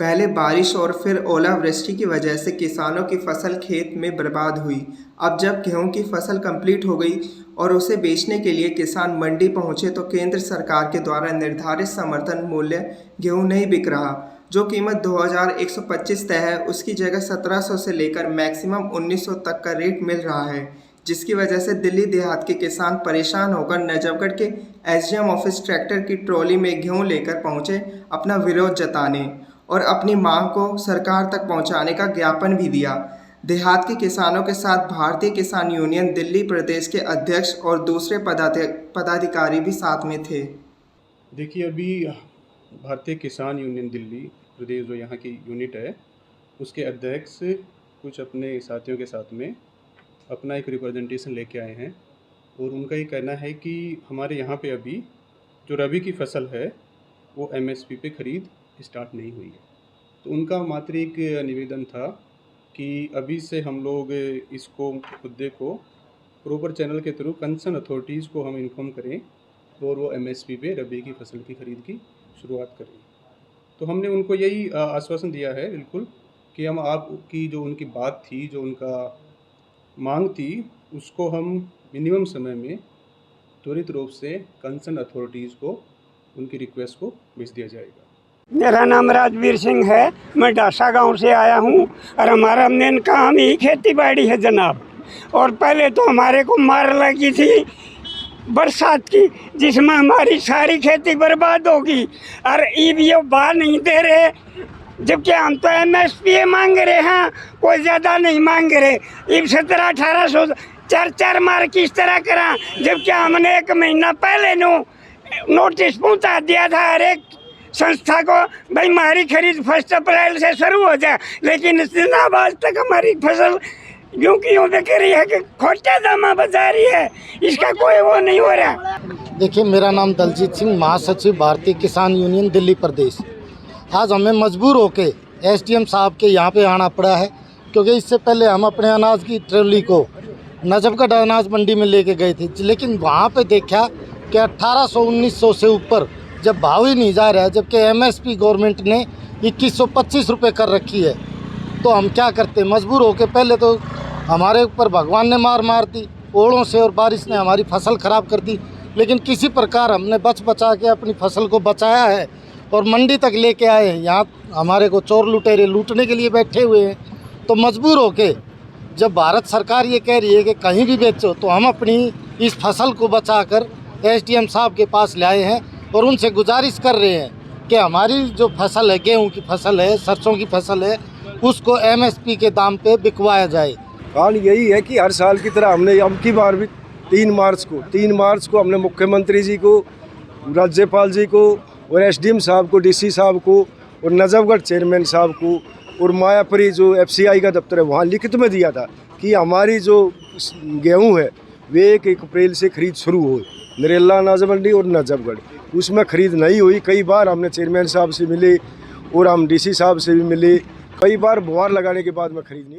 पहले बारिश और फिर ओलावृष्टि की वजह से किसानों की फसल खेत में बर्बाद हुई। अब जब गेहूं की फसल कंप्लीट हो गई और उसे बेचने के लिए किसान मंडी पहुंचे तो केंद्र सरकार के द्वारा निर्धारित समर्थन मूल्य गेहूं नहीं बिक रहा। जो कीमत 2125 तय है उसकी जगह 1700 से लेकर मैक्सिमम 1900 तक का रेट मिल रहा है, जिसकी वजह से दिल्ली देहात के किसान परेशान होकर नजफगढ़ के एसडीएम ऑफिस ट्रैक्टर की ट्रॉली में गेहूं लेकर पहुंचे अपना विरोध जताने और अपनी मांग को सरकार तक पहुंचाने का ज्ञापन भी दिया। देहात के किसानों के साथ भारतीय किसान यूनियन दिल्ली प्रदेश के अध्यक्ष और दूसरे पदाधिकारी भी साथ में थे। देखिए, अभी भारतीय किसान यूनियन दिल्ली प्रदेश जो यहाँ की यूनिट है, उसके अध्यक्ष कुछ अपने साथियों के साथ में अपना एक रिप्रेजेंटेशन लेके आए हैं और उनका ये कहना है कि हमारे यहाँ पे अभी जो रबी की फसल है वो एमएसपी पे ख़रीद स्टार्ट नहीं हुई है। तो उनका मात्र एक निवेदन था कि अभी से हम लोग इसको मुद्दे को प्रॉपर चैनल के थ्रू कंसर्न अथॉरिटीज़ को हम इन्फॉर्म करें और वो एमएसपी पे रबी की फसल की ख़रीद की शुरुआत करें। तो हमने उनको यही आश्वासन दिया है बिल्कुल कि हम आपकी जो उनकी बात थी, जो उनका मांग थी, उसको हम मिनिमम समय में त्वरित रूप से कंसर्न अथॉरिटीज़ को उनकी रिक्वेस्ट को भेज दिया जाएगा। मेरा नाम राजवीर सिंह है। मैं डासा गांव से आया हूं और हमारा मेन काम ही खेती बाड़ी है जनाब। और पहले तो हमारे को मार लगी थी बरसात की, जिसमें हमारी सारी खेती बर्बाद होगी। और ये बात नहीं दे रहे, जबकि हम तो एमएसपी मांग रहे हैं, कोई ज़्यादा नहीं मांग रहे। अब 1700-1800 चार मार किस तरह करा, जबकि हमने 1 महीना पहले नोटिस पहुंचा दिया था हर एक संस्था को, भाई हमारी खरीद 1 अप्रैल से शुरू हो जाए। लेकिन इस दिन आज तक हमारी फसल यूं बिक रही है कि खोटे दाम बजा रही है, इसका कोई वो नहीं हो रहा। देखिए, मेरा नाम दलजीत सिंह, महासचिव भारतीय किसान यूनियन दिल्ली प्रदेश। आज हमें मजबूर होके एसडीएम साहब के यहाँ पे आना पड़ा है, क्योंकि इससे पहले हम अपने अनाज की ट्रॉली को नजफगढ़ अनाज मंडी में लेके गए थे, लेकिन वहाँ पे देखा कि 1800-1900 से ऊपर जब भाव ही नहीं जा रहा है, जबकि एमएसपी गवर्नमेंट ने 2125 रुपये कर रखी है। तो हम क्या करते, मजबूर होके पहले तो हमारे ऊपर भगवान ने मार दी, ओलों से और बारिश ने हमारी फसल ख़राब कर दी, लेकिन किसी प्रकार हमने बचा के अपनी फसल को बचाया है और मंडी तक लेके आए हैं। यहाँ हमारे को चोर लुटेरे लूटने के लिए बैठे हुए हैं। तो मजबूर होके जब भारत सरकार ये कह रही है कि कहीं भी बेचो, तो हम अपनी इस फसल को बचाकर एसडीएम साहब के पास लाए हैं और उनसे गुजारिश कर रहे हैं कि हमारी जो फसल है, गेहूं की फसल है, सरसों की फसल है, उसको एमएसपी के दाम पे बिकवाया जाए। कारण यही है कि हर साल की तरह हमने अब की बार भी 3 मार्च को हमने मुख्यमंत्री जी को, राज्यपाल जी को और एसडीएम साहब को, डीसी साहब को और नजफगढ़ चेयरमैन साहब को और मायापुरी जो एफसीआई का दफ्तर है वहाँ लिखित में दिया था कि हमारी जो गेहूं है वे 1 अप्रैल से खरीद शुरू हो। नरेला अनाज मंडी और नजफगढ़, उसमें खरीद नहीं हुई। कई बार हमने चेयरमैन साहब से मिले और हम डीसी साहब से भी मिले, कई बार गुहार लगाने के बाद में खरीद नहीं हुई।